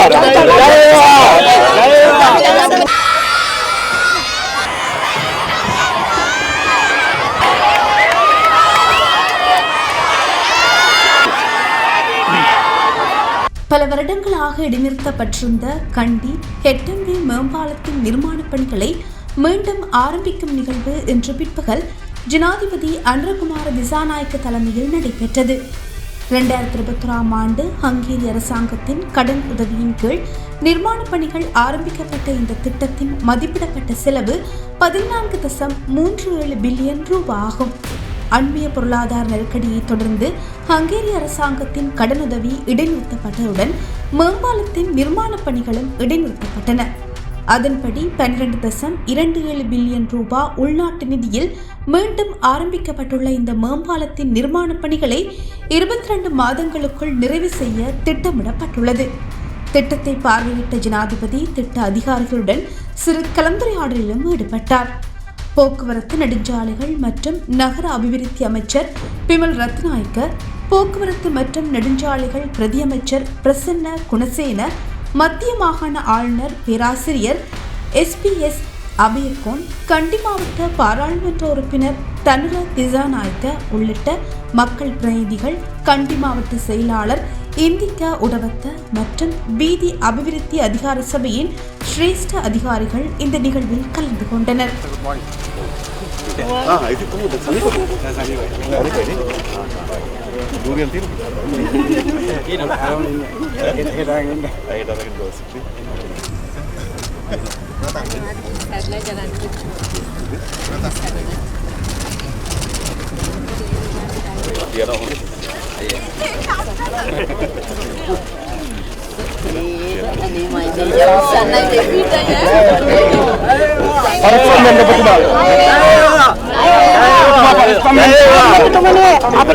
பல வருடங்களாக இடைநிறுத்தப்பட்டிருந்த கண்டி ஹெட்டம்பி மேம்பாலத்தின் நிர்மாணப் பணிகளை மீண்டும் ஆரம்பிக்கும் நிகழ்வு இன்று பிற்பகல் ஜனாதிபதி அனுரகுமார திசாநாயக்க தலைமையில் நடைபெற்றது. 2021 ஆண்டு ஹங்கேரி அரசாங்கத்தின் கடன் உதவியின் கீழ் நிர்மாணப் பணிகள் ஆரம்பிக்கப்பட்ட இந்த திட்டத்தின் மதிப்பிடப்பட்ட செலவு 14.37 பில்லியன் ரூபாய் ஆகும். அண்மைய பொருளாதார நெருக்கடியை தொடர்ந்து ஹங்கேரி அரசாங்கத்தின் கடனுதவி இடைநிறுத்தப்பட்டதுடன் மேம்பாலத்தின் நிர்மாணப் பணிகளும் இடைநிறுத்தப்பட்டன. அதன்படி 12.27 பில்லியன் ரூபாய் உள்நாட்டு நிதியில் மீண்டும் ஆரம்பிக்கப்பட்டுள்ள இந்த மேம்பாலத்தின் நிர்மாணப் பணிகளை 22 மாதங்களுக்குள் நிறைவு செய்ய திட்டமிடப்பட்டுள்ளது. திட்டத்தை பார்வையிட்ட ஜனாதிபதி திட்ட அதிகாரிகளுடன் சிறு கலந்துரையாடலிலும் ஈடுபட்டார். போக்குவரத்து நெடுஞ்சாலைகள் மற்றும் நகர அபிவிருத்தி அமைச்சர் பிமல் ரத்நாயக்க, போக்குவரத்து மற்றும் நெடுஞ்சாலைகள் பிரதி அமைச்சர் பிரசன்ன குணசேன, மத்திய மாகாண ஆளுநர் பேராசிரியர் SPS அபயகோன், கண்டி மாவட்ட பாராளுமன்ற உறுப்பினர் தனுர திசாநாயக்க உள்ளிட்ட மக்கள் பிரதிநிதிகள், கண்டி மாவட்ட செயலாளர் இந்திகா உடவத்த மற்றும் வீதி அபிவிருத்தி அதிகார சபையின் சிரேஷ்ட அதிகாரிகள் இந்த நிகழ்வில் கலந்து கொண்டனர். Apa